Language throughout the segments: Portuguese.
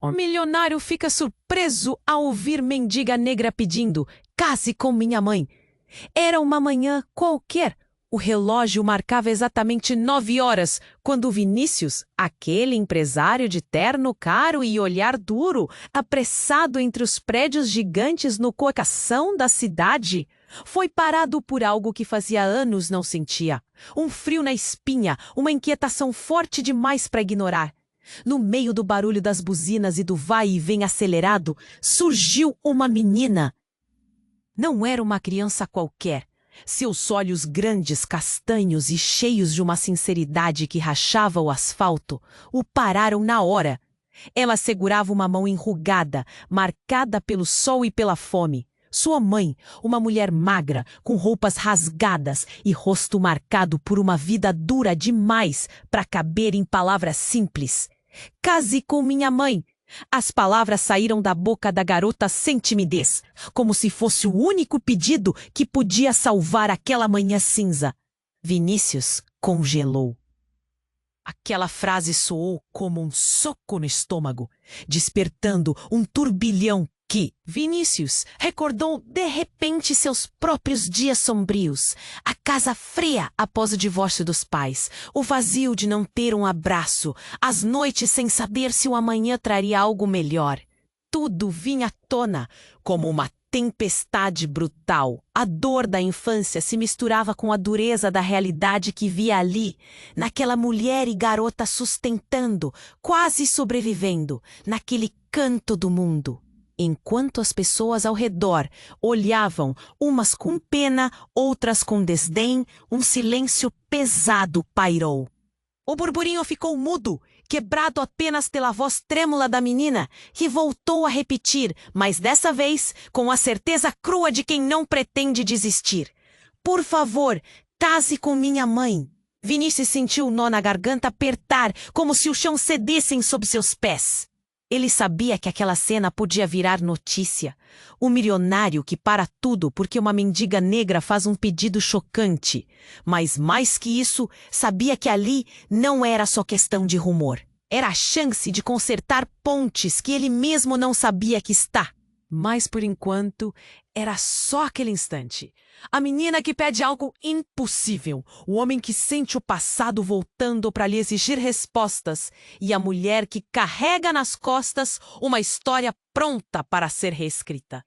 O milionário fica surpreso ao ouvir mendiga negra pedindo: "Case com minha mãe." Era uma manhã qualquer. O relógio marcava exatamente 9 horas, quando Vinícius, aquele empresário de terno caro e olhar duro, apressado entre os prédios gigantes no coração da cidade, foi parado por algo que fazia anos não sentia. Um frio na espinha, uma inquietação forte demais para ignorar. No meio do barulho das buzinas e do vai e vem acelerado, surgiu uma menina. Não era uma criança qualquer. Seus olhos grandes, castanhos e cheios de uma sinceridade que rachava o asfalto, o pararam na hora. Ela segurava uma mão enrugada, marcada pelo sol e pela fome. Sua mãe, uma mulher magra, com roupas rasgadas e rosto marcado por uma vida dura demais para caber em palavras simples. "Case com minha mãe." As palavras saíram da boca da garota sem timidez, como se fosse o único pedido que podia salvar aquela manhã cinza. Vinícius congelou. Aquela frase soou como um soco no estômago, despertando um turbilhão que Vinícius recordou de repente seus próprios dias sombrios, a casa fria após o divórcio dos pais, o vazio de não ter um abraço, as noites sem saber se o amanhã traria algo melhor. Tudo vinha à tona como uma tempestade brutal. A dor da infância se misturava com a dureza da realidade que via ali, naquela mulher e garota sustentando, quase sobrevivendo, naquele canto do mundo. Enquanto as pessoas ao redor olhavam, umas com pena, outras com desdém, um silêncio pesado pairou. O burburinho ficou mudo, quebrado apenas pela voz trêmula da menina, que voltou a repetir, mas dessa vez com a certeza crua de quem não pretende desistir: "Por favor, case com minha mãe." Vinícius sentiu o nó na garganta apertar, como se o chão cedesse sob seus pés. Ele sabia que aquela cena podia virar notícia. O milionário que para tudo porque uma mendiga negra faz um pedido chocante. Mas mais que isso, sabia que ali não era só questão de rumor. Era a chance de consertar pontes que ele mesmo não sabia que está. Mas por enquanto, era só aquele instante. A menina que pede algo impossível, o homem que sente o passado voltando para lhe exigir respostas e a mulher que carrega nas costas uma história pronta para ser reescrita.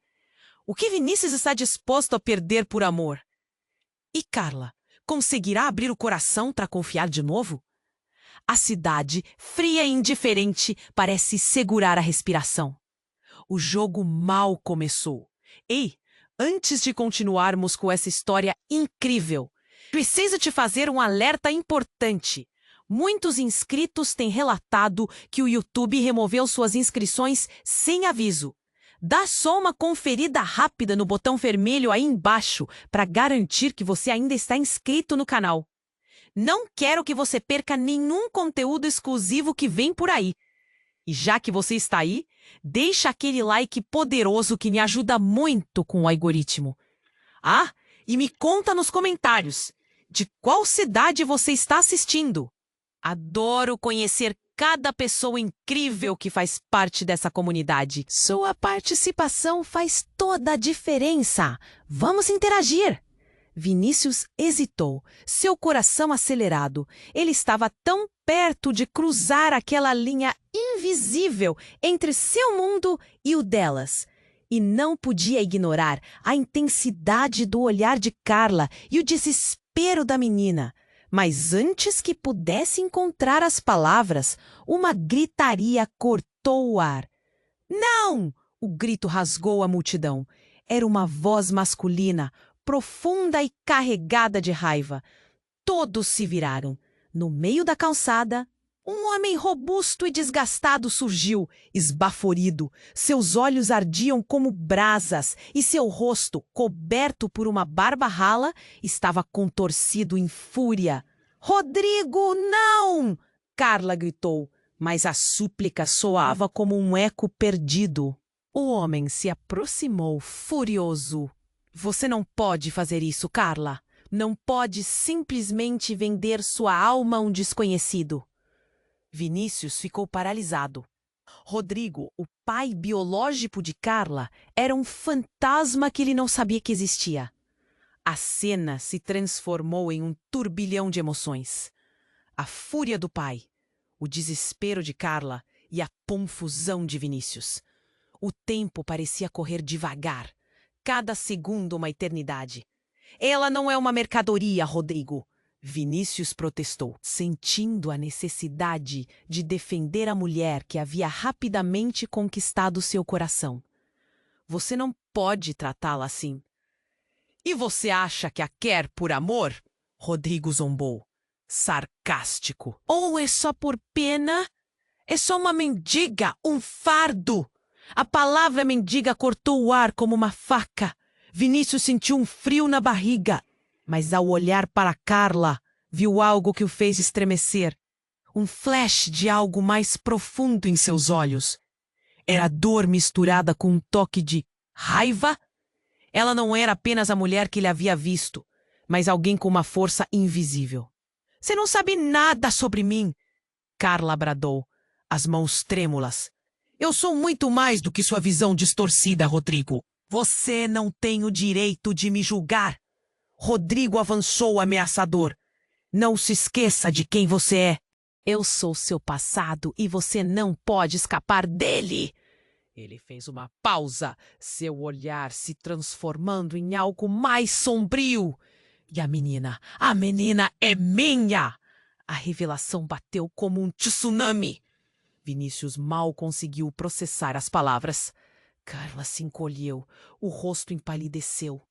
O que Vinícius está disposto a perder por amor? E Carla, conseguirá abrir o coração para confiar de novo? A cidade, fria e indiferente, parece segurar a respiração. O jogo mal começou. Ei, antes de continuarmos com essa história incrível, preciso te fazer um alerta importante. Muitos inscritos têm relatado que o YouTube removeu suas inscrições sem aviso. Dá só uma conferida rápida no botão vermelho aí embaixo para garantir que você ainda está inscrito no canal. Não quero que você perca nenhum conteúdo exclusivo que vem por aí. E já que você está aí, deixa aquele like poderoso que me ajuda muito com o algoritmo. Ah, e me conta nos comentários, de qual cidade você está assistindo? Adoro conhecer cada pessoa incrível que faz parte dessa comunidade. Sua participação faz toda a diferença. Vamos interagir! Vinícius hesitou, seu coração acelerado. Ele estava tão perto de cruzar aquela linha invisível entre seu mundo e o delas. E não podia ignorar a intensidade do olhar de Carla e o desespero da menina. Mas antes que pudesse encontrar as palavras, uma gritaria cortou o ar. "Não!" O grito rasgou a multidão. Era uma voz masculina, profunda e carregada de raiva. Todos se viraram. No meio da calçada, um homem robusto e desgastado surgiu, esbaforido. Seus olhos ardiam como brasas e seu rosto, coberto por uma barba rala, estava contorcido em fúria. "Rodrigo, não!" Carla gritou, mas a súplica soava como um eco perdido. O homem se aproximou, furioso. "Você não pode fazer isso, Carla. Não pode simplesmente vender sua alma a um desconhecido." Vinícius ficou paralisado. Rodrigo, o pai biológico de Carla, era um fantasma que ele não sabia que existia. A cena se transformou em um turbilhão de emoções. A fúria do pai, o desespero de Carla e a confusão de Vinícius. O tempo parecia correr devagar, cada segundo uma eternidade. Ela não é uma mercadoria, Rodrigo. Vinícius protestou, sentindo a necessidade de defender a mulher que havia rapidamente conquistado seu coração. Você não pode tratá-la assim. E você acha que a quer por amor? Rodrigo zombou, sarcástico. Ou é só por pena? É só uma mendiga, um fardo. A palavra mendiga cortou o ar como uma faca. Vinícius sentiu um frio na barriga. Mas ao olhar para Carla, viu algo que o fez estremecer. Um flash de algo mais profundo em seus olhos. Era dor misturada com um toque de raiva. Ela não era apenas a mulher que ele havia visto, mas alguém com uma força invisível. Você não sabe nada sobre mim, Carla bradou, as mãos trêmulas. Eu sou muito mais do que sua visão distorcida, Rodrigo. Você não tem o direito de me julgar. Rodrigo avançou ameaçador. Não se esqueça de quem você é. Eu sou seu passado e você não pode escapar dele. Ele fez uma pausa, seu olhar se transformando em algo mais sombrio. E a menina é minha! A revelação bateu como um tsunami. Vinícius mal conseguiu processar as palavras. Carla se encolheu, o rosto empalideceu.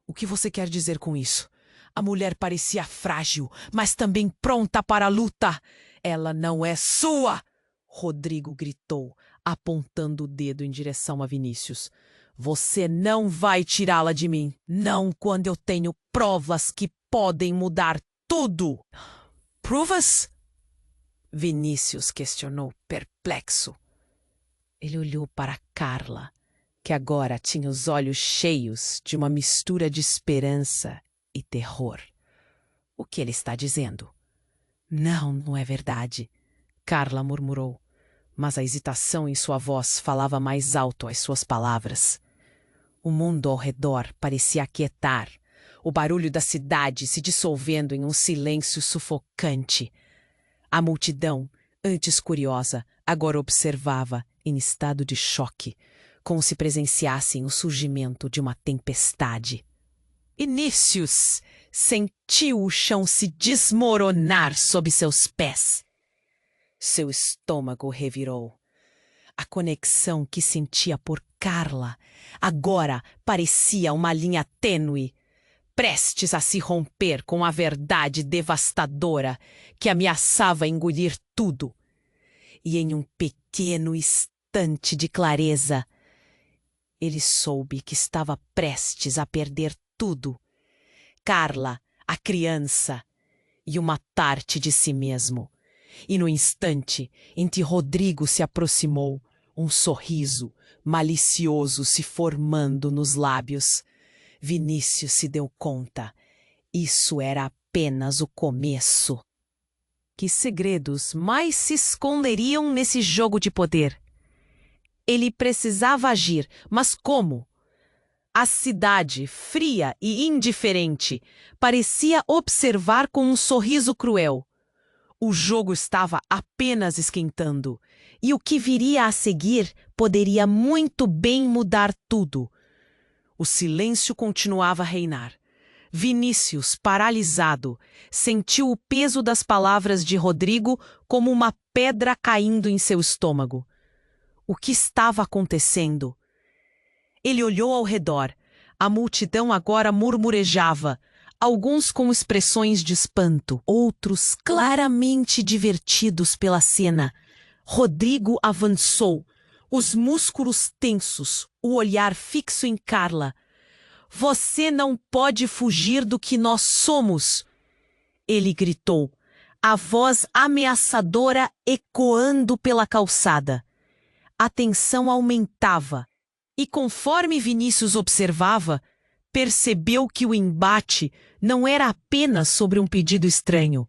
O que você quer dizer com isso? A mulher parecia frágil, mas também pronta para a luta. Ela não é sua! Rodrigo gritou, apontando o dedo em direção a Vinícius. Você não vai tirá-la de mim. Não quando eu tenho provas que podem mudar tudo. Provas? Vinícius questionou, perplexo. Ele olhou para Carla, que agora tinha os olhos cheios de uma mistura de esperança e terror. O que ele está dizendo? Não é verdade, Carla murmurou, mas a hesitação em sua voz falava mais alto às suas palavras. O mundo ao redor parecia aquietar, o barulho da cidade se dissolvendo em um silêncio sufocante. A multidão, antes curiosa, agora observava em estado de choque, como se presenciassem o surgimento de uma tempestade. Vinícius sentiu o chão se desmoronar sob seus pés. Seu estômago revirou. A conexão que sentia por Carla agora parecia uma linha tênue, prestes a se romper com a verdade devastadora que ameaçava engolir tudo. E em um pequeno instante de clareza, ele soube que estava prestes a perder tudo. Carla, a criança, e uma parte de si mesmo. E no instante em que Rodrigo se aproximou, um sorriso malicioso se formando nos lábios. Vinícius se deu conta. Isso era apenas o começo. Que segredos mais se esconderiam nesse jogo de poder? Ele precisava agir, mas como? A cidade, fria e indiferente, parecia observar com um sorriso cruel. O jogo estava apenas esquentando, e o que viria a seguir poderia muito bem mudar tudo. O silêncio continuava a reinar. Vinícius, paralisado, sentiu o peso das palavras de Rodrigo como uma pedra caindo em seu estômago. O que estava acontecendo? Ele olhou ao redor. A multidão agora murmurejava, alguns com expressões de espanto, outros claramente divertidos pela cena. Rodrigo avançou, os músculos tensos, o olhar fixo em Carla. Você não pode fugir do que nós somos! Ele gritou, a voz ameaçadora ecoando pela calçada. A tensão aumentava, e conforme Vinícius observava, percebeu que o embate não era apenas sobre um pedido estranho,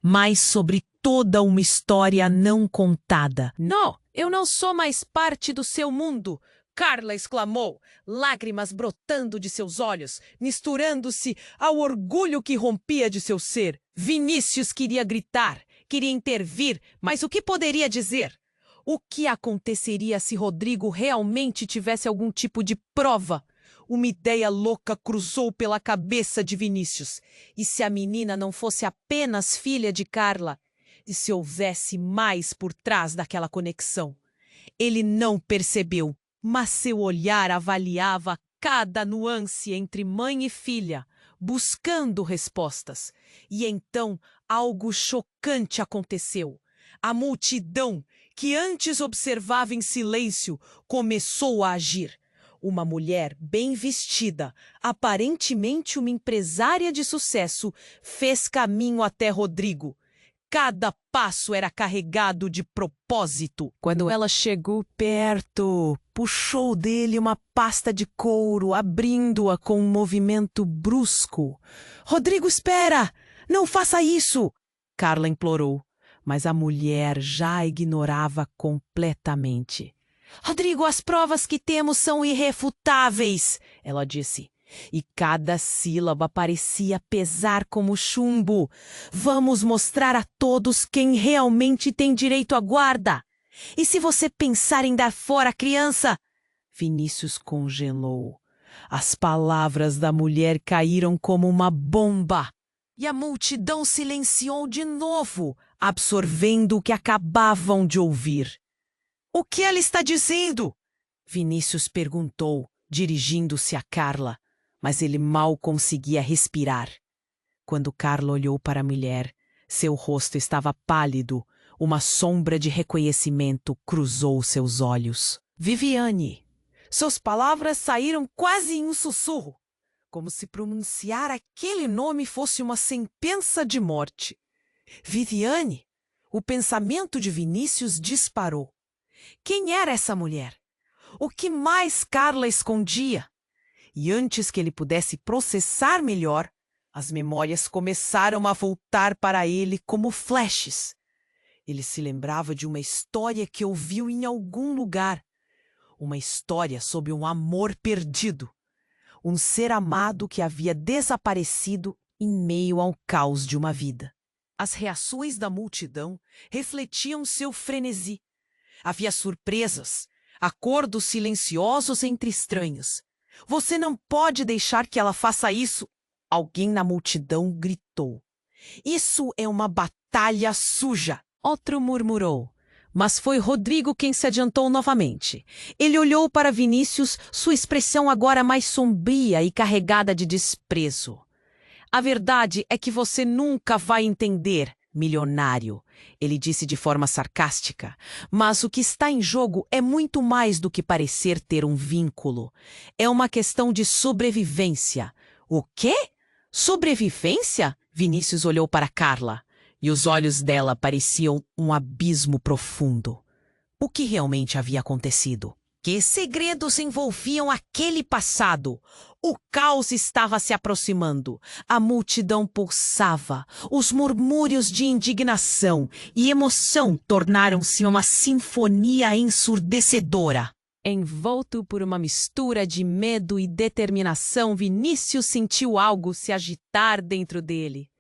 mas sobre toda uma história não contada. Não, eu não sou mais parte do seu mundo, Carla exclamou, lágrimas brotando de seus olhos, misturando-se ao orgulho que rompia de seu ser. Vinícius queria gritar, queria intervir, mas o que poderia dizer? O que aconteceria se Rodrigo realmente tivesse algum tipo de prova? Uma ideia louca cruzou pela cabeça de Vinícius. E se a menina não fosse apenas filha de Carla? E se houvesse mais por trás daquela conexão? Ele não percebeu, mas seu olhar avaliava cada nuance entre mãe e filha, buscando respostas. E então algo chocante aconteceu. A multidão, que antes observava em silêncio, começou a agir. Uma mulher bem vestida, aparentemente uma empresária de sucesso, fez caminho até Rodrigo. Cada passo era carregado de propósito. Quando ela chegou perto, puxou dele uma pasta de couro, abrindo-a com um movimento brusco. "Rodrigo, espera! Não faça isso!" Carla implorou, mas a mulher já a ignorava completamente. "Rodrigo, as provas que temos são irrefutáveis", ela disse. E cada sílaba parecia pesar como chumbo. "Vamos mostrar a todos quem realmente tem direito à guarda. E se você pensar em dar fora a criança?" Vinícius congelou. As palavras da mulher caíram como uma bomba. E a multidão silenciou de novo, absorvendo o que acabavam de ouvir. "O que ela está dizendo?" Vinícius perguntou, dirigindo-se a Carla, mas ele mal conseguia respirar. Quando Carla olhou para a mulher, seu rosto estava pálido, uma sombra de reconhecimento cruzou seus olhos. "Viviane." Suas palavras saíram quase em um sussurro, como se pronunciar aquele nome fosse uma sentença de morte. "Viviane?" O pensamento de Vinícius disparou. Quem era essa mulher? O que mais Carla escondia? E antes que ele pudesse processar melhor, as memórias começaram a voltar para ele como flashes. Ele se lembrava de uma história que ouviu em algum lugar. Uma história sobre um amor perdido. Um ser amado que havia desaparecido em meio ao caos de uma vida. As reações da multidão refletiam seu frenesi. Havia surpresas, acordos silenciosos entre estranhos. "Você não pode deixar que ela faça isso!" Alguém na multidão gritou. "Isso é uma batalha suja!" Outro murmurou. Mas foi Rodrigo quem se adiantou novamente. Ele olhou para Vinícius, sua expressão agora mais sombria e carregada de desprezo. "A verdade é que você nunca vai entender, milionário", ele disse de forma sarcástica. "Mas o que está em jogo é muito mais do que parecer ter um vínculo. É uma questão de sobrevivência." "O quê? Sobrevivência?" Vinícius olhou para Carla, e os olhos dela pareciam um abismo profundo. O que realmente havia acontecido? Que segredos envolviam aquele passado? O caos estava se aproximando. A multidão pulsava. Os murmúrios de indignação e emoção tornaram-se uma sinfonia ensurdecedora. Envolto por uma mistura de medo e determinação, Vinícius sentiu algo se agitar dentro dele.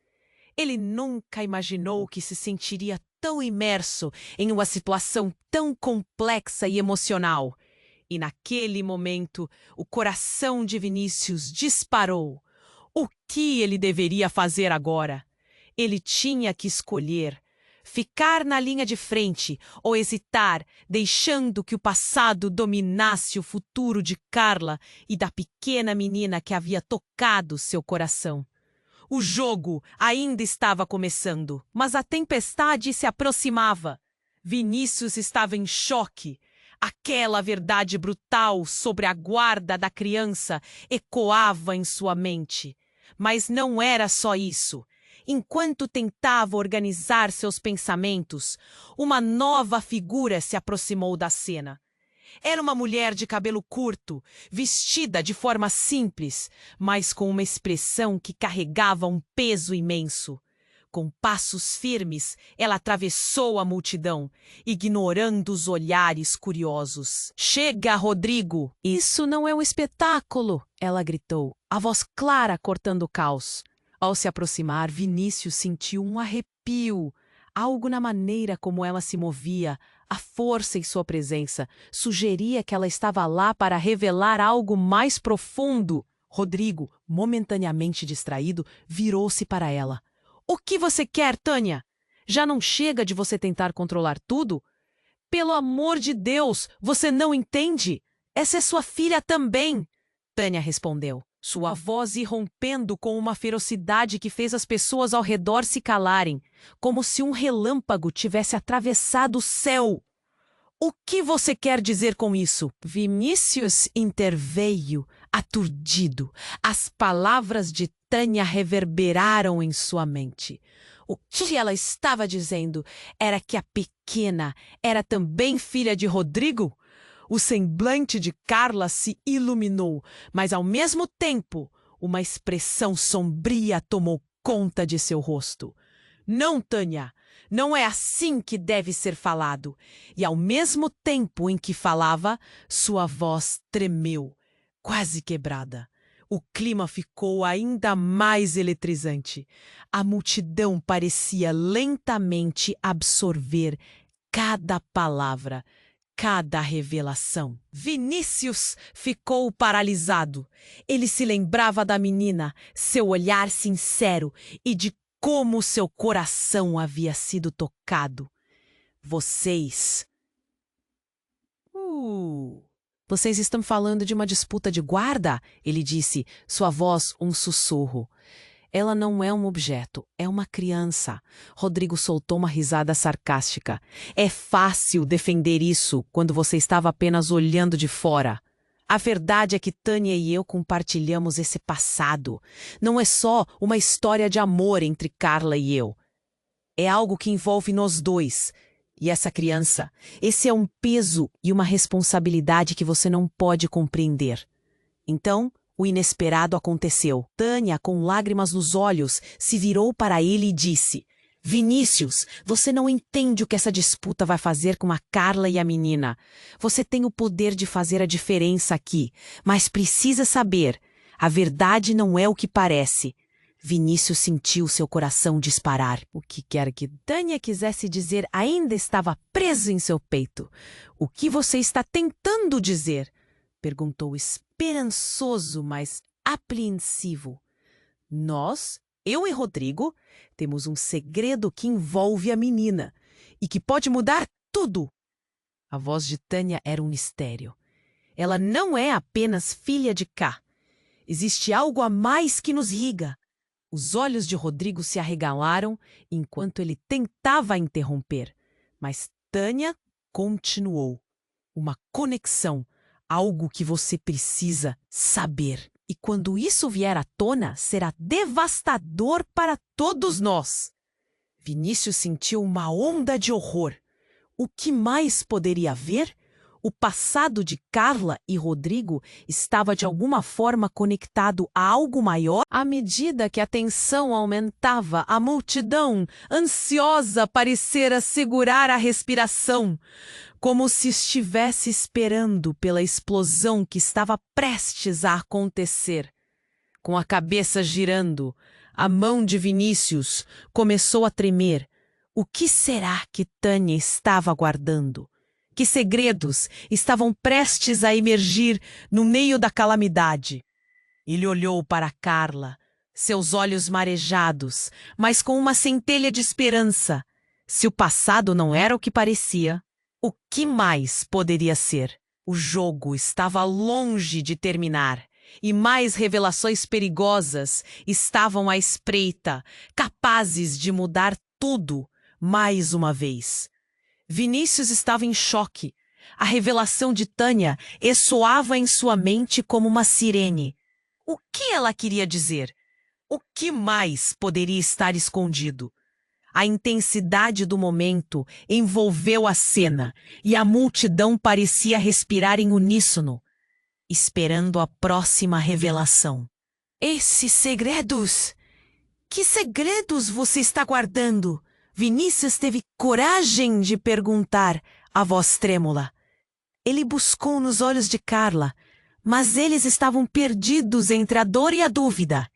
Ele nunca imaginou que se sentiria tão imerso em uma situação tão complexa e emocional. E naquele momento, o coração de Vinícius disparou. O que ele deveria fazer agora? Ele tinha que escolher: ficar na linha de frente ou hesitar, deixando que o passado dominasse o futuro de Carla e da pequena menina que havia tocado seu coração. O jogo ainda estava começando, mas a tempestade se aproximava. Vinícius estava em choque. Aquela verdade brutal sobre a guarda da criança ecoava em sua mente. Mas não era só isso. Enquanto tentava organizar seus pensamentos, uma nova figura se aproximou da cena. Era uma mulher de cabelo curto, vestida de forma simples, mas com uma expressão que carregava um peso imenso. Com passos firmes, ela atravessou a multidão, ignorando os olhares curiosos. Chega, Rodrigo! Isso não é um espetáculo! Ela gritou, a voz clara cortando o caos. Ao se aproximar, Vinícius sentiu um arrepio. Algo na maneira como ela se movia, a força em sua presença, sugeria que ela estava lá para revelar algo mais profundo. Rodrigo, momentaneamente distraído, virou-se para ela. O que você quer, Tânia? Já não chega de você tentar controlar tudo? Pelo amor de Deus, você não entende? Essa é sua filha também. Tânia respondeu, sua voz irrompendo com uma ferocidade que fez as pessoas ao redor se calarem, como se um relâmpago tivesse atravessado o céu. O que você quer dizer com isso? Vinícius interveio, aturdido. As palavras de Tânia reverberaram em sua mente. O que ela estava dizendo era que a pequena era também filha de Rodrigo? O semblante de Carla se iluminou, mas ao mesmo tempo, uma expressão sombria tomou conta de seu rosto. Não, Tânia, não é assim que deve ser falado. E ao mesmo tempo em que falava, sua voz tremeu, quase quebrada. O clima ficou ainda mais eletrizante. A multidão parecia lentamente absorver cada palavra, cada revelação. Vinícius ficou paralisado. Ele se lembrava da menina, seu olhar sincero e de como seu coração havia sido tocado. Vocês estão falando de uma disputa de guarda? Ele disse, sua voz um sussurro. Ela não é um objeto, é uma criança. Rodrigo soltou uma risada sarcástica. É fácil defender isso quando você estava apenas olhando de fora. A verdade é que Tânia e eu compartilhamos esse passado. Não é só uma história de amor entre Carla e eu. É algo que envolve nós dois. E essa criança, esse é um peso e uma responsabilidade que você não pode compreender. Então, o inesperado aconteceu. Tânia, com lágrimas nos olhos, se virou para ele e disse: Vinícius, você não entende o que essa disputa vai fazer com a Carla e a menina. Você tem o poder de fazer a diferença aqui, mas precisa saber, a verdade não é o que parece. Vinícius sentiu seu coração disparar. O que quer que Tânia quisesse dizer ainda estava preso em seu peito. O que você está tentando dizer? Perguntou esperançoso, mas apreensivo. Nós, eu e Rodrigo, temos um segredo que envolve a menina e que pode mudar tudo. A voz de Tânia era um mistério. Ela não é apenas filha de Cá. Existe algo a mais que nos liga. Os olhos de Rodrigo se arregalaram enquanto ele tentava interromper. Mas Tânia continuou. Uma conexão, algo que você precisa saber. E quando isso vier à tona, será devastador para todos nós. Vinícius sentiu uma onda de horror. O que mais poderia haver? O passado de Carla e Rodrigo estava de alguma forma conectado a algo maior? À medida que a tensão aumentava, a multidão, ansiosa, parecera segurar a respiração, como se estivesse esperando pela explosão que estava prestes a acontecer. Com a cabeça girando, a mão de Vinícius começou a tremer. O que será que Tânia estava guardando? Que segredos estavam prestes a emergir no meio da calamidade? Ele olhou para Carla, seus olhos marejados, mas com uma centelha de esperança. Se o passado não era o que parecia, o que mais poderia ser? O jogo estava longe de terminar, e mais revelações perigosas estavam à espreita, capazes de mudar tudo mais uma vez. Vinícius estava em choque. A revelação de Tânia ressoava em sua mente como uma sirene. O que ela queria dizer? O que mais poderia estar escondido? A intensidade do momento envolveu a cena e a multidão parecia respirar em uníssono, esperando a próxima revelação. Esses segredos! Que segredos você está guardando? Vinícius teve coragem de perguntar, a voz trêmula. Ele buscou nos olhos de Carla, mas eles estavam perdidos entre a dor e a dúvida.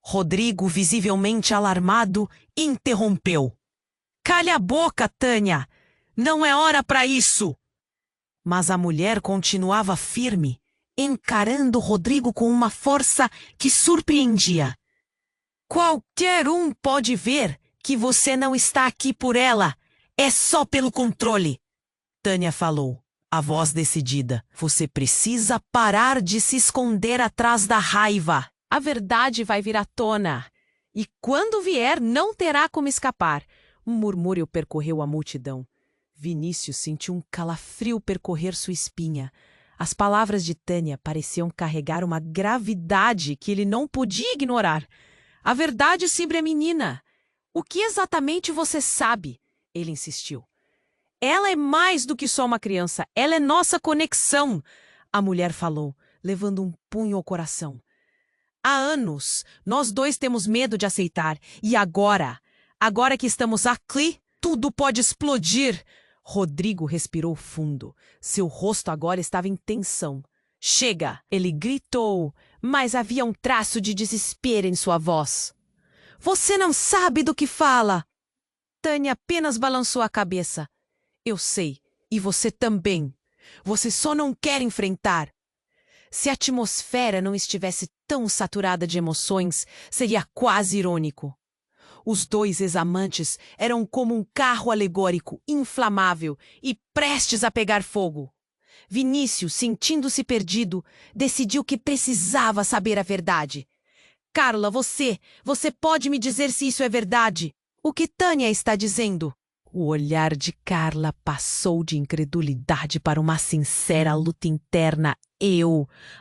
Rodrigo, visivelmente alarmado, interrompeu. Calha a boca, Tânia! Não é hora para isso! Mas a mulher continuava firme, encarando Rodrigo com uma força que surpreendia. Qualquer um pode ver que você não está aqui por ela. É só pelo controle. Tânia falou, a voz decidida. Você precisa parar de se esconder atrás da raiva. A verdade vai vir à tona. E quando vier, não terá como escapar. Um murmúrio percorreu a multidão. Vinícius sentiu um calafrio percorrer sua espinha. As palavras de Tânia pareciam carregar uma gravidade que ele não podia ignorar. A verdade sempre é menina. O que exatamente você sabe? Ele insistiu. Ela é mais do que só uma criança. Ela é nossa conexão. A mulher falou, levando um punho ao coração. Há anos, nós dois temos medo de aceitar. E agora que estamos aqui, tudo pode explodir. Rodrigo respirou fundo. Seu rosto agora estava em tensão. Chega! Ele gritou, mas havia um traço de desespero em sua voz. Você não sabe do que fala! Tânia apenas balançou a cabeça. Eu sei, e você também. Você só não quer enfrentar. Se a atmosfera não estivesse tão saturada de emoções, seria quase irônico. Os dois ex-amantes eram como um carro alegórico, inflamável e prestes a pegar fogo. Vinícius, sentindo-se perdido, decidiu que precisava saber a verdade. Carla, você pode me dizer se isso é verdade? O que Tânia está dizendo? O olhar de Carla passou de incredulidade para uma sincera luta interna.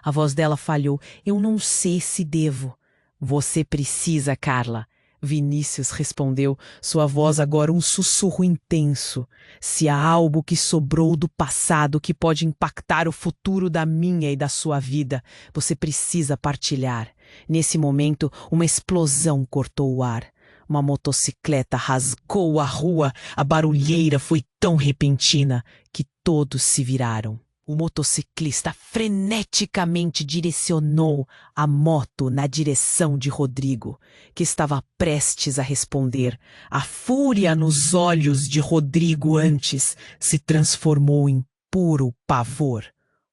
A voz dela falhou. Eu não sei se devo. Você precisa, Carla. Vinícius respondeu, sua voz agora um sussurro intenso. Se há algo que sobrou do passado que pode impactar o futuro da minha e da sua vida, você precisa partilhar. Nesse momento, uma explosão cortou o ar. Uma motocicleta rasgou a rua. A barulheira foi tão repentina que todos se viraram. O motociclista freneticamente direcionou a moto na direção de Rodrigo, que estava prestes a responder. A fúria nos olhos de Rodrigo antes se transformou em puro pavor.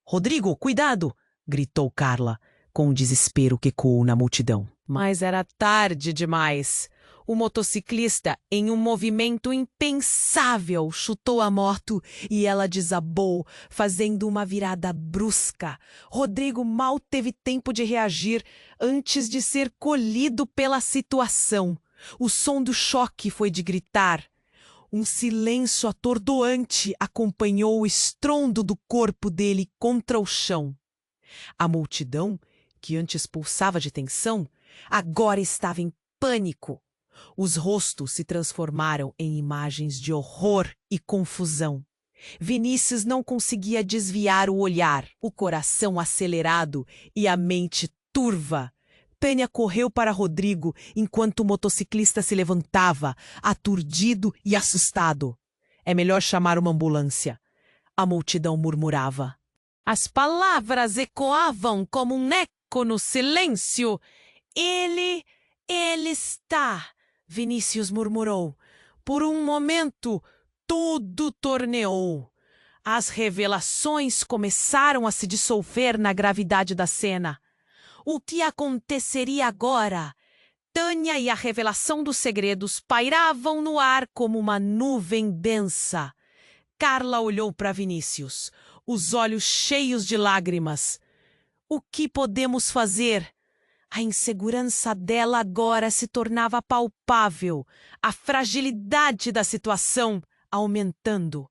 Rodrigo, cuidado! Gritou Carla, com um desespero que ecoou na multidão. Mas era tarde demais. O motociclista, em um movimento impensável, chutou a moto e ela desabou, fazendo uma virada brusca. Rodrigo mal teve tempo de reagir antes de ser colhido pela situação. O som do choque foi de gritar. Um silêncio atordoante acompanhou o estrondo do corpo dele contra o chão. A multidão, que antes pulsava de tensão, agora estava em pânico. Os rostos se transformaram em imagens de horror e confusão. Vinícius não conseguia desviar o olhar, o coração acelerado e a mente turva. Tânia correu para Rodrigo enquanto o motociclista se levantava, aturdido e assustado. É melhor chamar uma ambulância. A multidão murmurava. As palavras ecoavam como um eco no silêncio. Ele está... Vinícius murmurou. Por um momento, tudo torneou. As revelações começaram a se dissolver na gravidade da cena. O que aconteceria agora? Tânia e a revelação dos segredos pairavam no ar como uma nuvem densa. Carla olhou para Vinícius, os olhos cheios de lágrimas. O que podemos fazer? A insegurança dela agora se tornava palpável, a fragilidade da situação aumentando.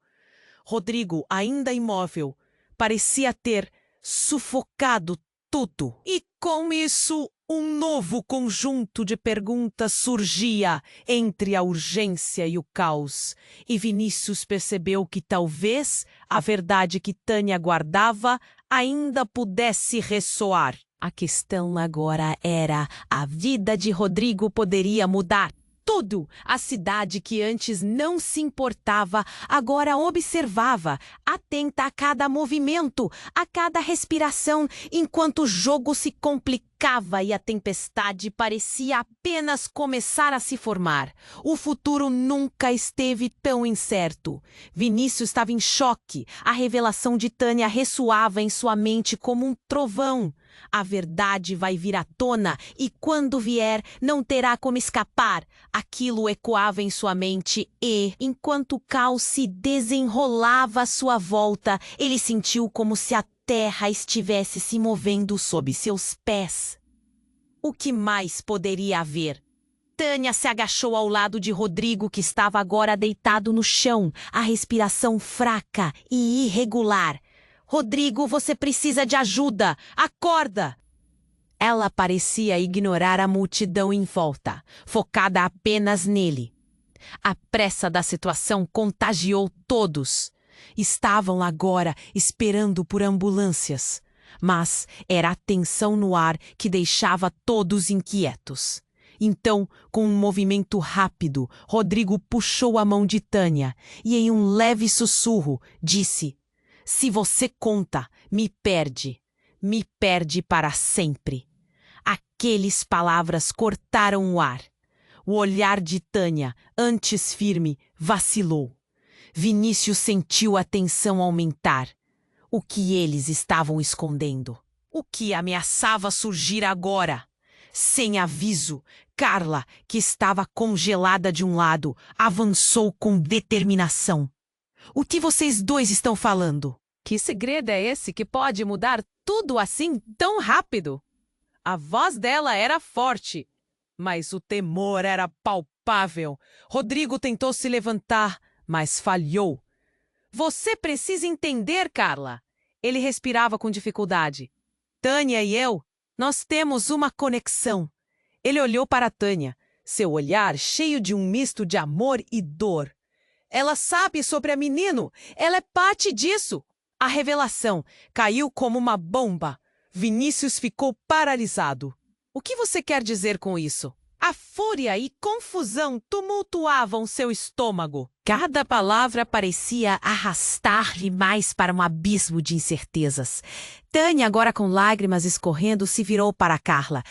Rodrigo, ainda imóvel, parecia ter sufocado tudo. E com isso, um novo conjunto de perguntas surgia entre a urgência e o caos. E Vinícius percebeu que talvez a verdade que Tânia guardava ainda pudesse ressoar. A questão agora era: a vida de Rodrigo poderia mudar tudo. A cidade que antes não se importava, agora observava, atenta a cada movimento, a cada respiração, enquanto o jogo se complicava e a tempestade parecia apenas começar a se formar. O futuro nunca esteve tão incerto. Vinícius estava em choque. A revelação de Tânia ressoava em sua mente como um trovão. A verdade vai vir à tona e, quando vier, não terá como escapar. Aquilo ecoava em sua mente e, enquanto o caos se desenrolava à sua volta, ele sentiu como se a terra estivesse se movendo sob seus pés. O que mais poderia haver? Tânia se agachou ao lado de Rodrigo, que estava agora deitado no chão, a respiração fraca e irregular. Rodrigo, você precisa de ajuda! Acorda! Ela parecia ignorar a multidão em volta, focada apenas nele. A pressa da situação contagiou todos. Estavam agora esperando por ambulâncias, mas era a tensão no ar que deixava todos inquietos. Então, com um movimento rápido, Rodrigo puxou a mão de Tânia e, em um leve sussurro, disse: "Se você conta, me perde para sempre." Aquelas palavras cortaram o ar. O olhar de Tânia, antes firme, vacilou. Vinícius sentiu a tensão aumentar. O que eles estavam escondendo? O que ameaçava surgir agora? Sem aviso, Carla, que estava congelada de um lado, avançou com determinação. "O que vocês dois estão falando?" "Que segredo é esse que pode mudar tudo assim tão rápido?" A voz dela era forte, mas o temor era palpável. Rodrigo tentou se levantar, mas falhou. "Você precisa entender, Carla." Ele respirava com dificuldade. "Tânia e eu, nós temos uma conexão." Ele olhou para Tânia, seu olhar cheio de um misto de amor e dor. "Ela sabe sobre a menino. Ela é parte disso." A revelação caiu como uma bomba. Vinícius ficou paralisado. "O que você quer dizer com isso?" A fúria e confusão tumultuavam seu estômago. Cada palavra parecia arrastar-lhe mais para um abismo de incertezas. Tânia, agora com lágrimas escorrendo, se virou para Carla.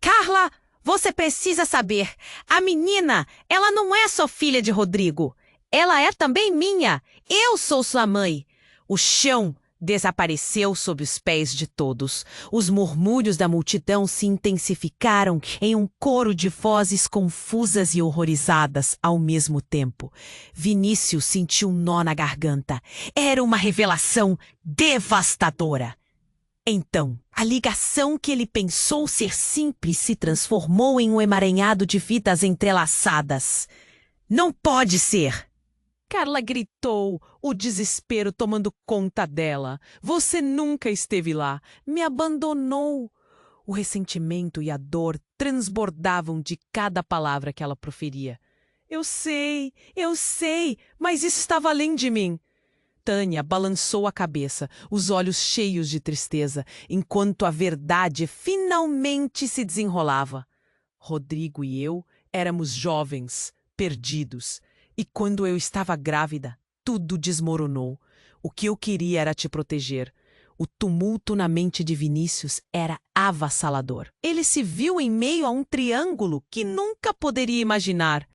"Carla, você precisa saber. A menina, ela não é só filha de Rodrigo. Ela é também minha. Eu sou sua mãe." O chão desapareceu sob os pés de todos. Os murmúrios da multidão se intensificaram em um coro de vozes confusas e horrorizadas ao mesmo tempo. Vinícius sentiu um nó na garganta. Era uma revelação devastadora. Então, a ligação que ele pensou ser simples se transformou em um emaranhado de vidas entrelaçadas. "Não pode ser!" Carla gritou, o desespero tomando conta dela. "Você nunca esteve lá. Me abandonou." O ressentimento e a dor transbordavam de cada palavra que ela proferia. Eu sei, mas isso estava além de mim." Tânia balançou a cabeça, os olhos cheios de tristeza, enquanto a verdade finalmente se desenrolava. Rodrigo e eu éramos jovens, perdidos. E quando eu estava grávida, tudo desmoronou. O que eu queria era te proteger. O tumulto na mente de Vinícius era avassalador. Ele se viu em meio a um triângulo que nunca poderia imaginar.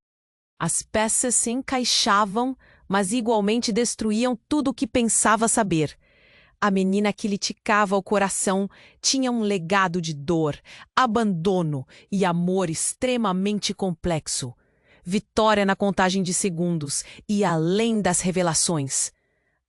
As peças se encaixavam, mas igualmente destruíam tudo o que pensava saber. A menina que lhe ticava o coração tinha um legado de dor, abandono e amor extremamente complexo. Vitória na contagem de segundos e além das revelações.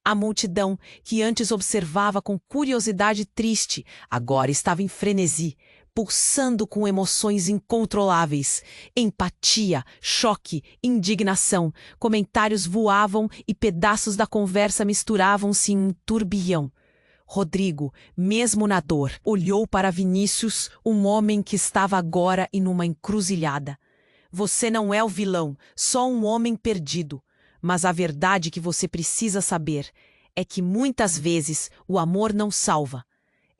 A multidão, que antes observava com curiosidade triste, agora estava em frenesi, pulsando com emoções incontroláveis. Empatia, choque, indignação. Comentários voavam e pedaços da conversa misturavam-se em um turbilhão. Rodrigo, mesmo na dor, olhou para Vinícius, um homem que estava agora em uma encruzilhada. "Você não é o vilão, só um homem perdido. Mas a verdade que você precisa saber é que muitas vezes o amor não salva.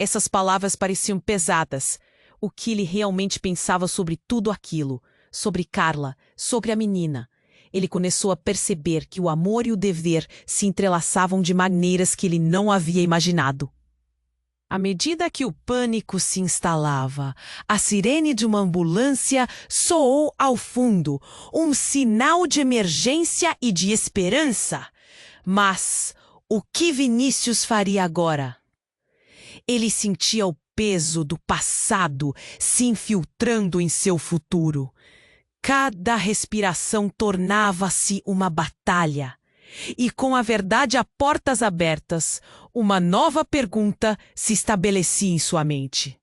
Essas palavras pareciam pesadas. O que ele realmente pensava sobre tudo aquilo, sobre Carla, sobre a menina. Ele começou a perceber que o amor e o dever se entrelaçavam de maneiras que ele não havia imaginado. À medida que o pânico se instalava, a sirene de uma ambulância soou ao fundo, um sinal de emergência e de esperança. Mas o que Vinícius faria agora? Ele sentia o peso do passado se infiltrando em seu futuro. Cada respiração tornava-se uma batalha. E com a verdade a portas abertas, uma nova pergunta se estabelecia em sua mente.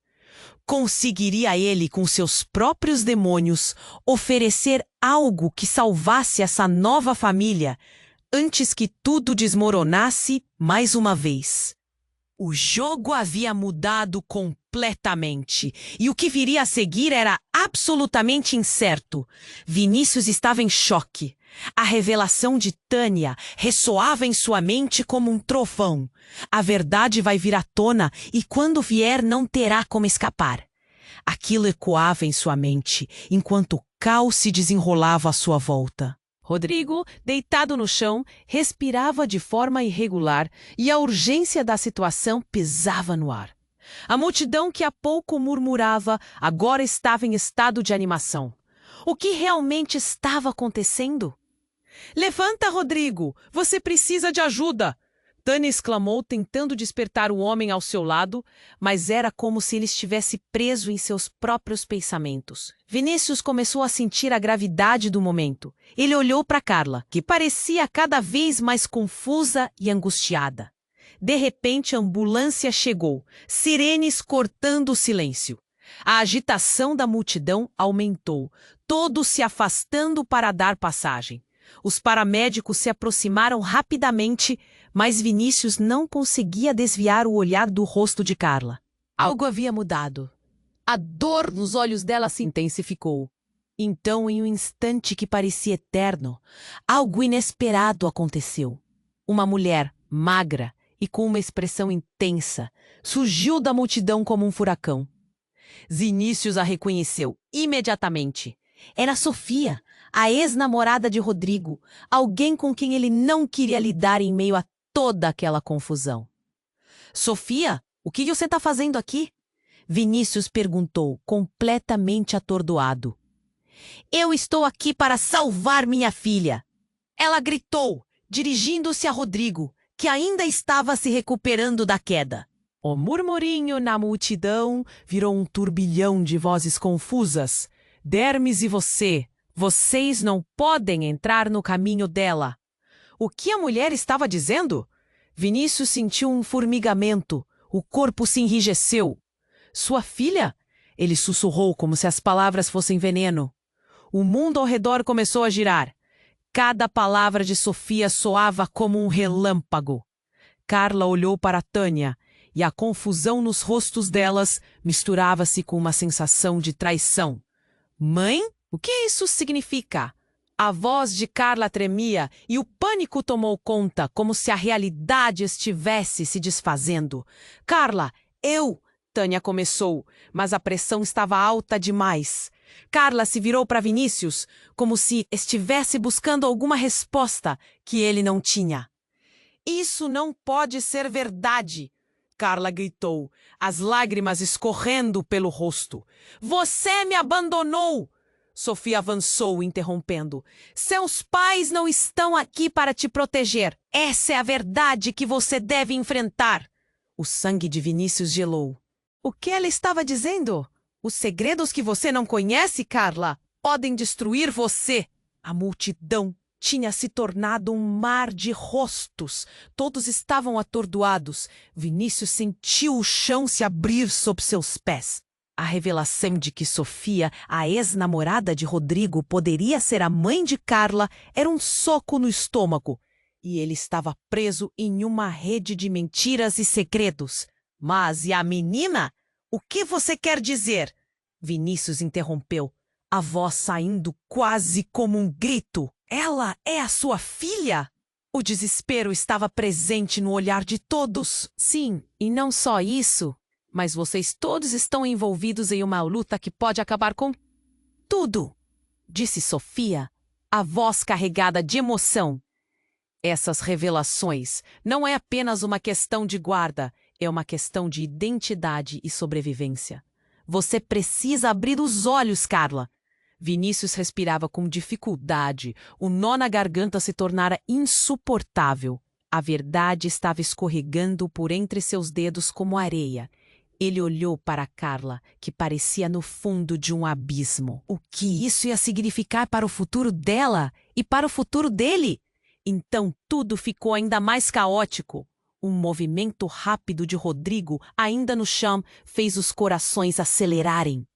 Conseguiria ele, com seus próprios demônios, oferecer algo que salvasse essa nova família, antes que tudo desmoronasse mais uma vez? O jogo havia mudado completamente, e o que viria a seguir era absolutamente incerto. Vinícius estava em choque. A revelação de Tânia ressoava em sua mente como um trovão. A verdade vai vir à tona e quando vier não terá como escapar. Aquilo ecoava em sua mente, enquanto o caos se desenrolava à sua volta. Rodrigo, deitado no chão, respirava de forma irregular e a urgência da situação pesava no ar. A multidão que há pouco murmurava agora estava em estado de animação. O que realmente estava acontecendo? "Levanta, Rodrigo! Você precisa de ajuda!" Tânia exclamou, tentando despertar o homem ao seu lado, mas era como se ele estivesse preso em seus próprios pensamentos. Vinícius começou a sentir a gravidade do momento. Ele olhou para Carla, que parecia cada vez mais confusa e angustiada. De repente, a ambulância chegou, sirenes cortando o silêncio. A agitação da multidão aumentou, todos se afastando para dar passagem. Os paramédicos se aproximaram rapidamente, mas Vinícius não conseguia desviar o olhar do rosto de Carla. Algo havia mudado. A dor nos olhos dela se intensificou. Então, em um instante que parecia eterno, algo inesperado aconteceu. Uma mulher, magra e com uma expressão intensa, surgiu da multidão como um furacão. Vinícius a reconheceu imediatamente. Era Sofia, a ex-namorada de Rodrigo, alguém com quem ele não queria lidar em meio a toda aquela confusão. "Sofia, o que você está fazendo aqui?" Vinícius perguntou, completamente atordoado. "Eu estou aqui para salvar minha filha!" Ela gritou, dirigindo-se a Rodrigo, que ainda estava se recuperando da queda. O murmurinho na multidão virou um turbilhão de vozes confusas. "Dermes e vocês não podem entrar no caminho dela." O que a mulher estava dizendo? Vinícius sentiu um formigamento. O corpo se enrijeceu. "Sua filha?" Ele sussurrou como se as palavras fossem veneno. O mundo ao redor começou a girar. Cada palavra de Sofia soava como um relâmpago. Carla olhou para Tânia e a confusão nos rostos delas misturava-se com uma sensação de traição. "Mãe? O que isso significa?" A voz de Carla tremia e o pânico tomou conta, como se a realidade estivesse se desfazendo. "Carla, Tânia começou, mas a pressão estava alta demais. Carla se virou para Vinícius, como se estivesse buscando alguma resposta que ele não tinha. "Isso não pode ser verdade!" Carla gritou, as lágrimas escorrendo pelo rosto. "Você me abandonou!" Sofia avançou, interrompendo. "Seus pais não estão aqui para te proteger. Essa é a verdade que você deve enfrentar." O sangue de Vinícius gelou. O que ela estava dizendo? Os segredos que você não conhece, Carla, podem destruir você. A multidão tinha se tornado um mar de rostos. Todos estavam atordoados. Vinícius sentiu o chão se abrir sob seus pés. A revelação de que Sofia, a ex-namorada de Rodrigo, poderia ser a mãe de Carla era um soco no estômago. E ele estava preso em uma rede de mentiras e segredos. "Mas e a menina? O que você quer dizer?" Vinícius interrompeu, a voz saindo quase como um grito. "Ela é a sua filha?" O desespero estava presente no olhar de todos. "Sim, e não só isso. Mas vocês todos estão envolvidos em uma luta que pode acabar com tudo, disse Sofia, a voz carregada de emoção. Essas revelações não é apenas uma questão de guarda, é uma questão de identidade e sobrevivência. Você precisa abrir os olhos, Carla. Vinícius respirava com dificuldade. O nó na garganta se tornara insuportável. A verdade estava escorregando por entre seus dedos como areia. Ele olhou para Carla, que parecia no fundo de um abismo. O que isso ia significar para o futuro dela e para o futuro dele? Então tudo ficou ainda mais caótico. Um movimento rápido de Rodrigo, ainda no chão, fez os corações acelerarem.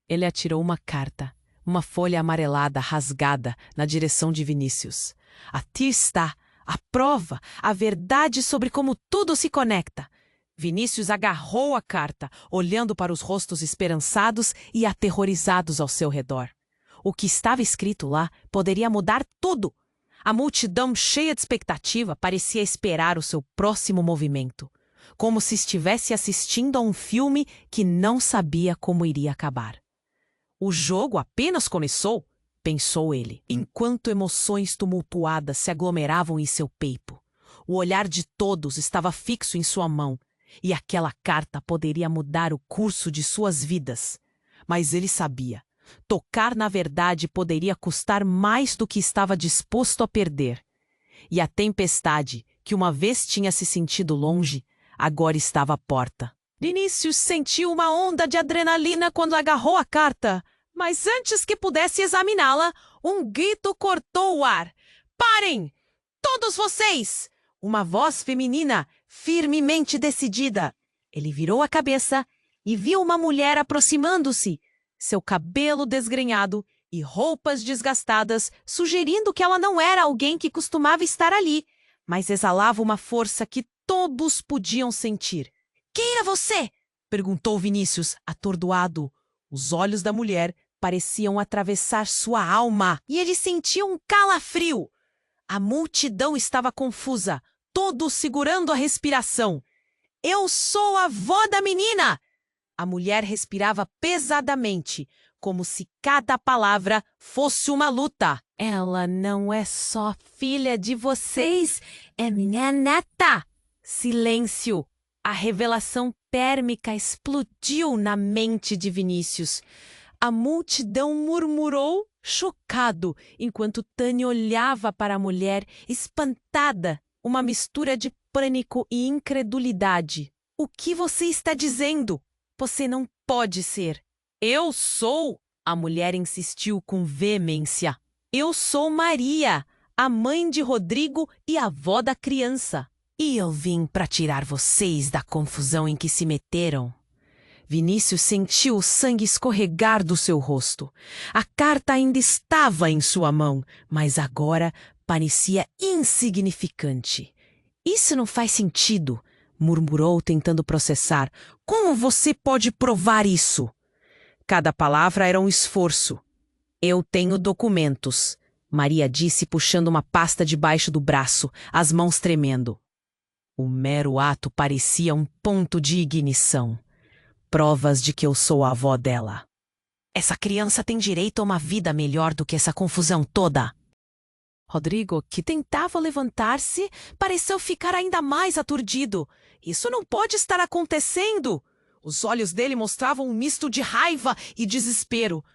Ele atirou uma carta, uma folha amarelada rasgada, na direção de Vinícius. Aqui está a prova, a verdade sobre como tudo se conecta. Vinícius agarrou a carta, olhando para os rostos esperançados e aterrorizados ao seu redor. O que estava escrito lá poderia mudar tudo. A multidão, cheia de expectativa, parecia esperar o seu próximo movimento, como se estivesse assistindo a um filme que não sabia como iria acabar. O jogo apenas começou, pensou ele, enquanto emoções tumultuadas se aglomeravam em seu peito. O olhar de todos estava fixo em sua mão, e aquela carta poderia mudar o curso de suas vidas. Mas ele sabia. Tocar na verdade poderia custar mais do que estava disposto a perder. E a tempestade, que uma vez tinha se sentido longe, agora estava à porta. Vinícius sentiu uma onda de adrenalina quando agarrou a carta, mas antes que pudesse examiná-la, um grito cortou o ar. Parem! Todos vocês! Uma voz feminina, firmemente decidida. Ele virou a cabeça e viu uma mulher aproximando-se. Seu cabelo desgrenhado e roupas desgastadas, sugerindo que ela não era alguém que costumava estar ali, mas exalava uma força que todos podiam sentir. Quem era você? Perguntou Vinícius, atordoado. Os olhos da mulher pareciam atravessar sua alma e ele sentia um calafrio. A multidão estava confusa, todos segurando a respiração. Eu sou a avó da menina! A mulher respirava pesadamente, como se cada palavra fosse uma luta. Ela não é só filha de vocês, é minha neta! Silêncio! A revelação térmica explodiu na mente de Vinícius. A multidão murmurou, chocado, enquanto Tânia olhava para a mulher, espantada, uma mistura de pânico e incredulidade. O que você está dizendo? Você não pode ser. Eu sou! A mulher insistiu com veemência. Eu sou Maria, a mãe de Rodrigo e a avó da criança. E eu vim para tirar vocês da confusão em que se meteram. Vinícius sentiu o sangue escorregar do seu rosto. A carta ainda estava em sua mão, mas agora parecia insignificante. Isso não faz sentido, murmurou tentando processar. Como você pode provar isso? Cada palavra era um esforço. Eu tenho documentos, Maria disse puxando uma pasta debaixo do braço, as mãos tremendo. O mero ato parecia um ponto de ignição. Provas de que eu sou a avó dela. Essa criança tem direito a uma vida melhor do que essa confusão toda. Rodrigo, que tentava levantar-se, pareceu ficar ainda mais aturdido. Isso não pode estar acontecendo! Os olhos dele mostravam um misto de raiva e desespero.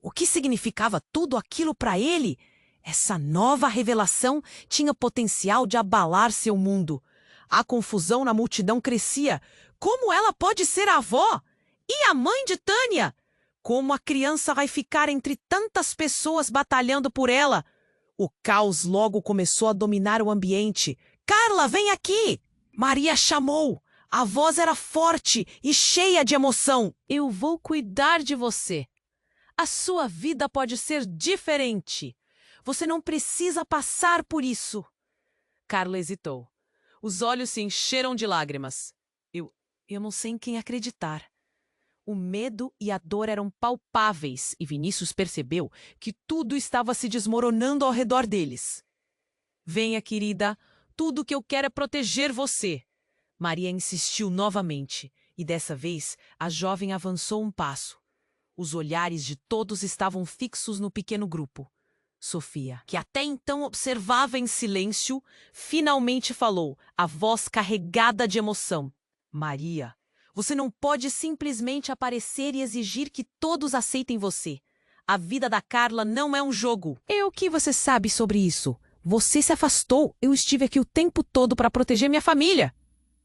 O que significava tudo aquilo para ele? Essa nova revelação tinha potencial de abalar seu mundo. A confusão na multidão crescia. Como ela pode ser a avó? E a mãe de Tânia? Como a criança vai ficar entre tantas pessoas batalhando por ela? O caos logo começou a dominar o ambiente. Carla, vem aqui! Maria chamou. A voz era forte e cheia de emoção. Eu vou cuidar de você. A sua vida pode ser diferente. Você não precisa passar por isso. Carla hesitou. Os olhos se encheram de lágrimas. Eu não sei em quem acreditar. O medo e a dor eram palpáveis e Vinícius percebeu que tudo estava se desmoronando ao redor deles. Venha, querida, tudo que eu quero é proteger você. Maria insistiu novamente E dessa vez, a jovem avançou um passo. Os olhares de todos estavam fixos no pequeno grupo. Sofia, que até então observava em silêncio, finalmente falou, a voz carregada de emoção. Maria, você não pode simplesmente aparecer e exigir que todos aceitem você. A vida da Carla não é um jogo. E o que você sabe sobre isso? Você se afastou. Eu estive aqui o tempo todo para proteger minha família.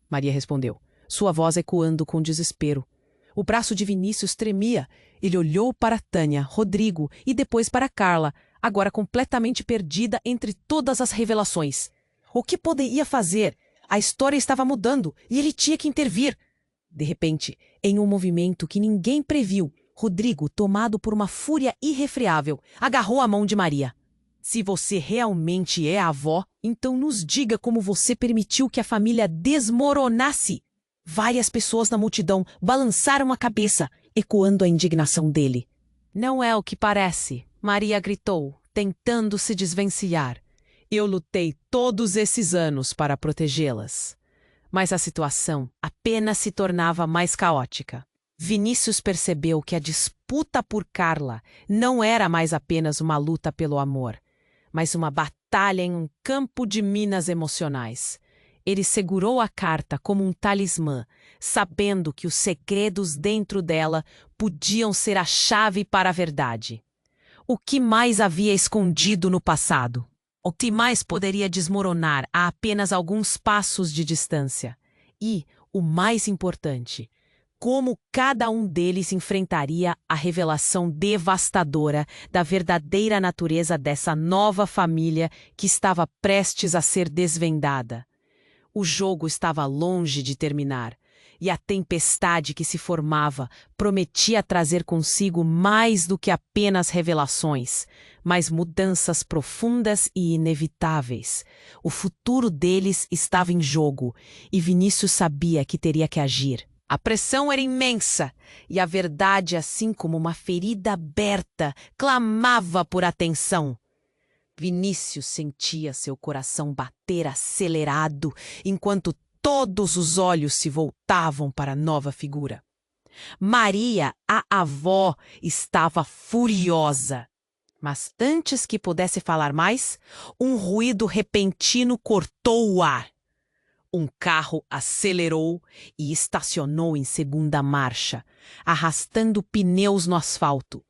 Maria respondeu, sua voz ecoando com desespero. O braço de Vinícius tremia. Ele olhou para Tânia, Rodrigo e depois para Carla, agora completamente perdida entre todas as revelações. O que poderia fazer? A história estava mudando e ele tinha que intervir. De repente, em um movimento que ninguém previu, Rodrigo, tomado por uma fúria irrefreável, agarrou a mão de Maria. Se você realmente é a avó, então nos diga como você permitiu que a família desmoronasse. Várias pessoas na multidão balançaram a cabeça, ecoando a indignação dele. Não é o que parece, Maria gritou, tentando se desvencilhar. Eu lutei todos esses anos para protegê-las. Mas a situação apenas se tornava mais caótica. Vinícius percebeu que a disputa por Carla não era mais apenas uma luta pelo amor, mas uma batalha em um campo de minas emocionais. Ele segurou a carta como um talismã, sabendo que os segredos dentro dela podiam ser a chave para a verdade. O que mais havia escondido no passado? O que mais poderia desmoronar a apenas alguns passos de distância? E, o mais importante, como cada um deles enfrentaria a revelação devastadora da verdadeira natureza dessa nova família que estava prestes a ser desvendada. O jogo estava longe de terminar, e a tempestade que se formava prometia trazer consigo mais do que apenas revelações, mas mudanças profundas e inevitáveis. O futuro deles estava em jogo, e Vinícius sabia que teria que agir. A pressão era imensa, e a verdade, assim como uma ferida aberta, clamava por atenção. Vinícius sentia seu coração bater acelerado, enquanto todos os olhos se voltavam para a nova figura. Maria, a avó, estava furiosa. Mas antes que pudesse falar mais, um ruído repentino cortou o ar. Um carro acelerou e estacionou em segunda marcha, arrastando pneus no asfalto.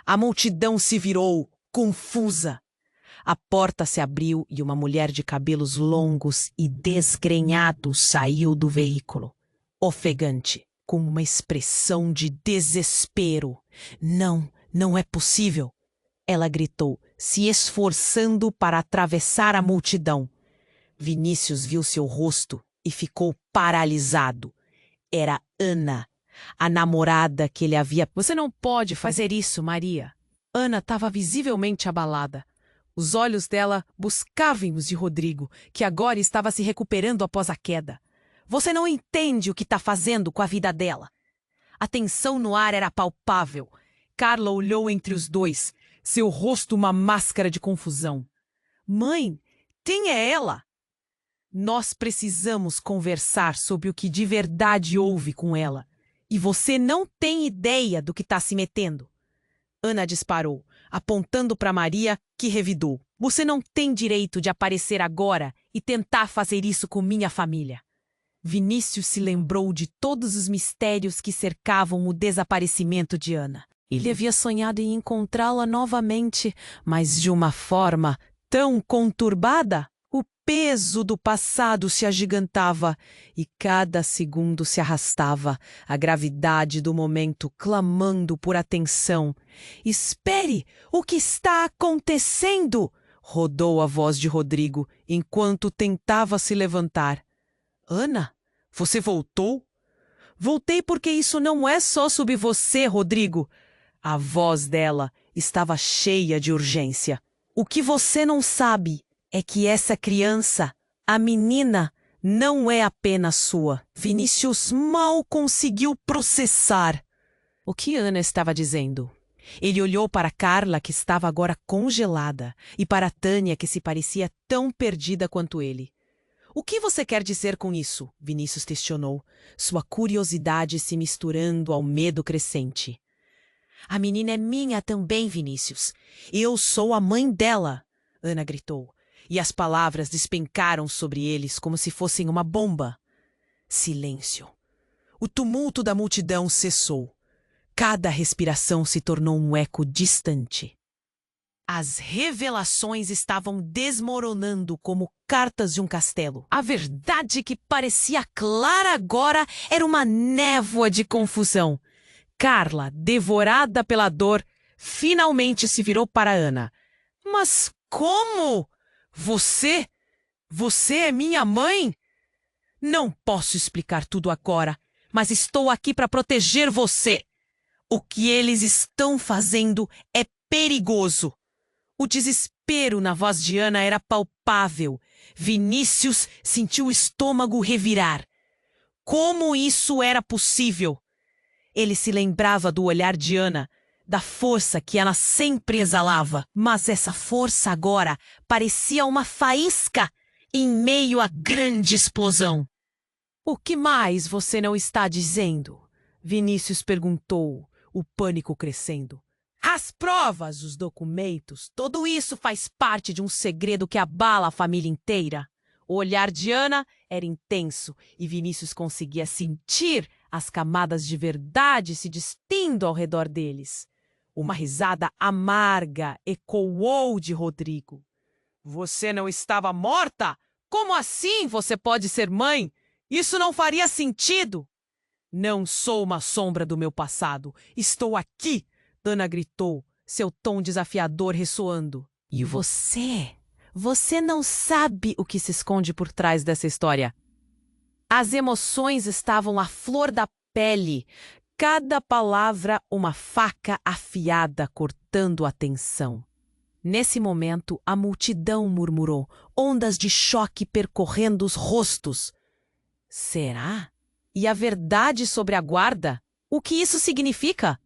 A multidão se virou, confusa. A porta se abriu e uma mulher de cabelos longos e desgrenhados saiu do veículo, ofegante, com uma expressão de desespero. Não, não é possível! Ela gritou, se esforçando para atravessar a multidão. Vinícius viu seu rosto e ficou paralisado. Era Ana, a namorada que ele havia... Você não pode fazer isso, Maria. Ana estava visivelmente abalada. Os olhos dela buscavam os de Rodrigo, que agora estava se recuperando após a queda. Você não entende o que está fazendo com a vida dela. A tensão no ar era palpável. Carla olhou entre os dois, seu rosto uma máscara de confusão. Mãe, quem é ela? Nós precisamos conversar sobre o que de verdade houve com ela. E você não tem ideia do que está se metendo. Ana disparou, apontando para Maria, que revidou. Você não tem direito de aparecer agora e tentar fazer isso com minha família. Vinícius se lembrou de todos os mistérios que cercavam o desaparecimento de Ana. Ele havia sonhado em encontrá-la novamente, mas de uma forma tão conturbada. O peso do passado se agigantava e cada segundo se arrastava, a gravidade do momento clamando por atenção. Espere! O que está acontecendo? Rodou a voz de Rodrigo, enquanto tentava se levantar. Ana, você voltou? Voltei porque isso não é só sobre você, Rodrigo. A voz dela estava cheia de urgência. O que você não sabe é que essa criança, a menina, não é apenas sua. Vinícius mal conseguiu processar o que Ana estava dizendo. Ele olhou para Carla, que estava agora congelada, e para Tânia, que se parecia tão perdida quanto ele. O que você quer dizer com isso? Vinícius questionou, sua curiosidade se misturando ao medo crescente. A menina é minha também, Vinícius. Eu sou a mãe dela, Ana gritou, e as palavras despencaram sobre eles como se fossem uma bomba. Silêncio. O tumulto da multidão cessou. Cada respiração se tornou um eco distante. As revelações estavam desmoronando como cartas de um castelo. A verdade que parecia clara agora era uma névoa de confusão. Carla, devorada pela dor, finalmente se virou para Ana. Mas como? Você? Você é minha mãe? Não posso explicar tudo agora, mas estou aqui para proteger você. O que eles estão fazendo é perigoso. O desespero na voz de Ana era palpável. Vinícius sentiu o estômago revirar. Como isso era possível? Ele se lembrava do olhar de Ana, da força que ela sempre exalava. Mas essa força agora parecia uma faísca em meio à grande explosão. O que mais você não está dizendo? Vinícius perguntou, o pânico crescendo. As provas, os documentos, tudo isso faz parte de um segredo que abala a família inteira. O olhar de Ana era intenso e Vinícius conseguia sentir as camadas de verdade se despindo ao redor deles. Uma risada amarga ecoou de Rodrigo. Você não estava morta? Como assim você pode ser mãe? Isso não faria sentido. Não sou uma sombra do meu passado. Estou aqui. Ana gritou, seu tom desafiador ressoando. E você? Você não sabe o que se esconde por trás dessa história. As emoções estavam à flor da pele. Cada palavra uma faca afiada cortando a tensão. Nesse momento, a multidão murmurou, ondas de choque percorrendo os rostos. Será? E a verdade sobre a guarda? O que isso significa?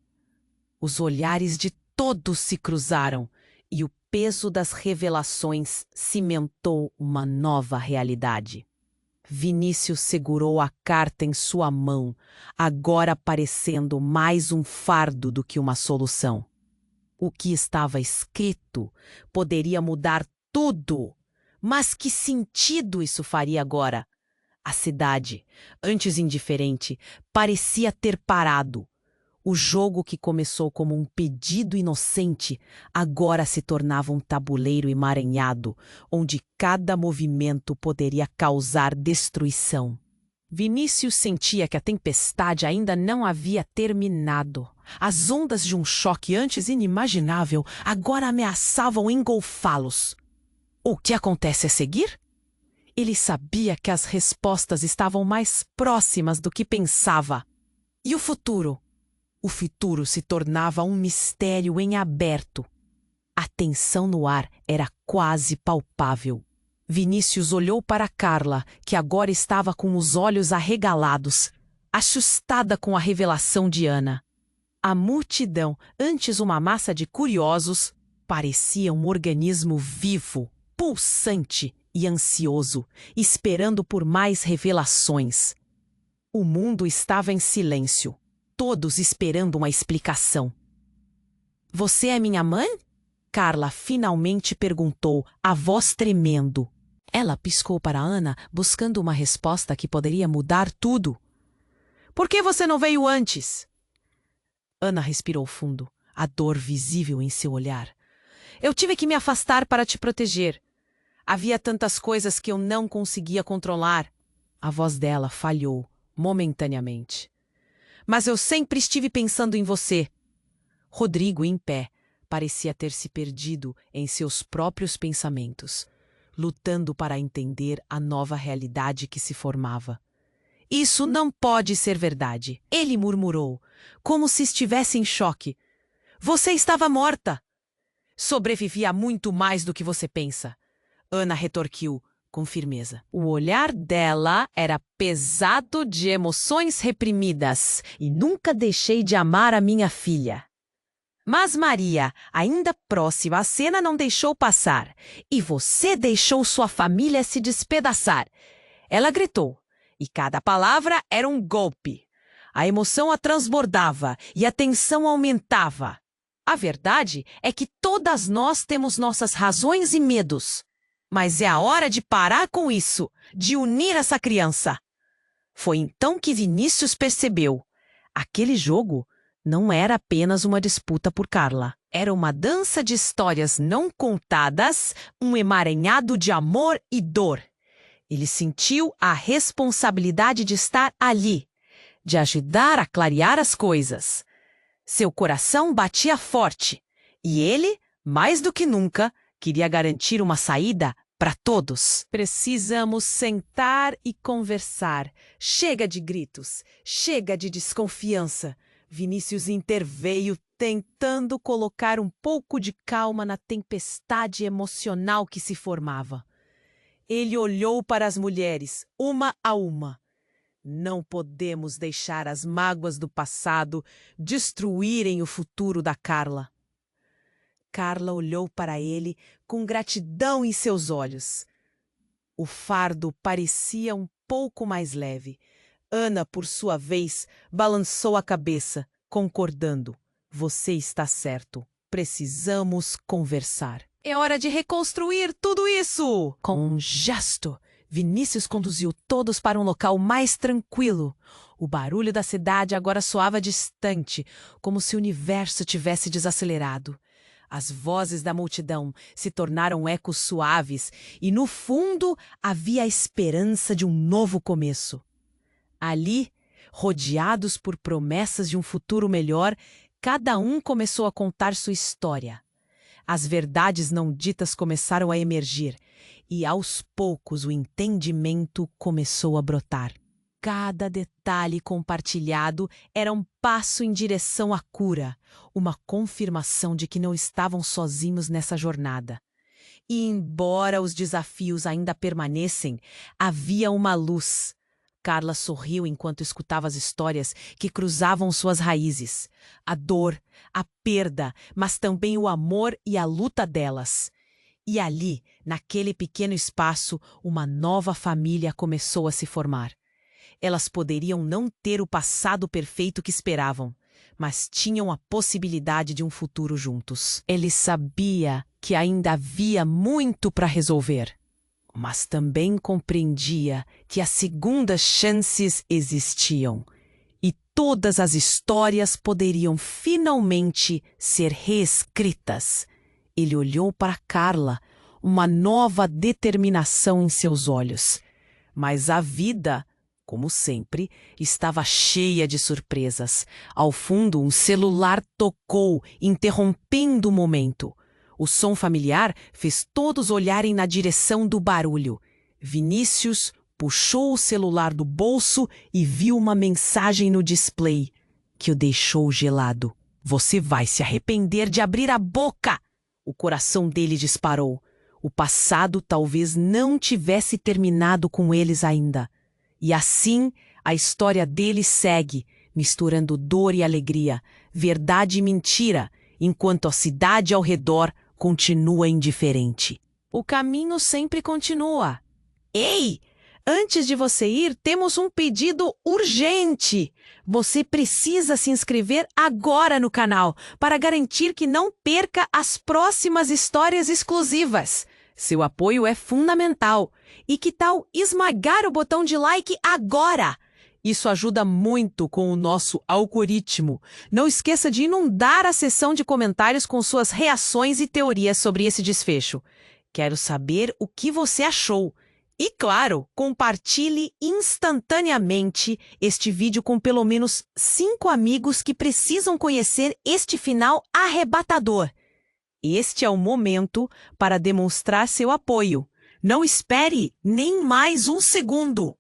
Os olhares de todos se cruzaram e o peso das revelações cimentou uma nova realidade. Vinícius segurou a carta em sua mão, agora parecendo mais um fardo do que uma solução. O que estava escrito poderia mudar tudo, mas que sentido isso faria agora? A cidade, antes indiferente, parecia ter parado. O jogo que começou como um pedido inocente agora se tornava um tabuleiro emaranhado, onde cada movimento poderia causar destruição. Vinícius sentia que a tempestade ainda não havia terminado. As ondas de um choque antes inimaginável agora ameaçavam engolfá-los. O que acontece a seguir? Ele sabia que as respostas estavam mais próximas do que pensava. E o futuro? O futuro se tornava um mistério em aberto. A tensão no ar era quase palpável. Vinícius olhou para Carla, que agora estava com os olhos arregalados, assustada com a revelação de Ana. A multidão, antes uma massa de curiosos, parecia um organismo vivo, pulsante e ansioso, esperando por mais revelações. O mundo estava em silêncio. Todos esperando uma explicação. Você é minha mãe? Carla finalmente perguntou, a voz tremendo. Ela piscou para Ana, buscando uma resposta que poderia mudar tudo. Por que você não veio antes? Ana respirou fundo, a dor visível em seu olhar. Eu tive que me afastar para te proteger. Havia tantas coisas que eu não conseguia controlar. A voz dela falhou, momentaneamente. Mas eu sempre estive pensando em você. Rodrigo, em pé, parecia ter se perdido em seus próprios pensamentos, lutando para entender a nova realidade que se formava. Isso não pode ser verdade, ele murmurou, como se estivesse em choque. Você estava morta. Sobrevivi a muito mais do que você pensa. Ana retorquiu, com firmeza. O olhar dela era pesado de emoções reprimidas e nunca deixei de amar a minha filha. Mas Maria, ainda próxima à cena, não deixou passar. E você deixou sua família se despedaçar. Ela gritou, e cada palavra era um golpe. A emoção a transbordava e a tensão aumentava. A verdade é que todas nós temos nossas razões e medos. Mas é a hora de parar com isso, de unir essa criança. Foi então que Vinícius percebeu. Aquele jogo não era apenas uma disputa por Carla. Era uma dança de histórias não contadas, um emaranhado de amor e dor. Ele sentiu a responsabilidade de estar ali, de ajudar a clarear as coisas. Seu coração batia forte, e ele, mais do que nunca, queria garantir uma saída para todos. Precisamos sentar e conversar. Chega de gritos, chega de desconfiança. Vinícius interveio, tentando colocar um pouco de calma na tempestade emocional que se formava. Ele olhou para as mulheres, uma a uma. Não podemos deixar as mágoas do passado destruírem o futuro da Carla. Carla olhou para ele com gratidão em seus olhos. O fardo parecia um pouco mais leve. Ana, por sua vez, balançou a cabeça, concordando. Você está certo. Precisamos conversar. É hora de reconstruir tudo isso! Com um gesto, Vinícius conduziu todos para um local mais tranquilo. O barulho da cidade agora soava distante, como se o universo tivesse desacelerado. As vozes da multidão se tornaram ecos suaves e, no fundo, havia a esperança de um novo começo. Ali, rodeados por promessas de um futuro melhor, cada um começou a contar sua história. As verdades não ditas começaram a emergir e, aos poucos, o entendimento começou a brotar. Cada detalhe compartilhado era um passo em direção à cura, uma confirmação de que não estavam sozinhos nessa jornada. E, embora os desafios ainda permanecem, havia uma luz. Carla sorriu enquanto escutava as histórias que cruzavam suas raízes. A dor, a perda, mas também o amor e a luta delas. E ali, naquele pequeno espaço, uma nova família começou a se formar. Elas poderiam não ter o passado perfeito que esperavam, mas tinham a possibilidade de um futuro juntos. Ele sabia que ainda havia muito para resolver, mas também compreendia que as segundas chances existiam e todas as histórias poderiam finalmente ser reescritas. Ele olhou para Carla, uma nova determinação em seus olhos. Mas a vida, como sempre, estava cheia de surpresas. Ao fundo, um celular tocou, interrompendo o momento. O som familiar fez todos olharem na direção do barulho. Vinícius puxou o celular do bolso e viu uma mensagem no display, que o deixou gelado. Você vai se arrepender de abrir a boca! O coração dele disparou. O passado talvez não tivesse terminado com eles ainda. E assim, a história dele segue, misturando dor e alegria, verdade e mentira, enquanto a cidade ao redor continua indiferente. O caminho sempre continua. Ei! Antes de você ir, temos um pedido urgente. Você precisa se inscrever agora no canal para garantir que não perca as próximas histórias exclusivas. Seu apoio é fundamental. E que tal esmagar o botão de like agora? Isso ajuda muito com o nosso algoritmo. Não esqueça de inundar a seção de comentários com suas reações e teorias sobre esse desfecho. Quero saber o que você achou. E, claro, compartilhe instantaneamente este vídeo com pelo menos 5 amigos que precisam conhecer este final arrebatador. Este é o momento para demonstrar seu apoio. Não espere nem mais um segundo!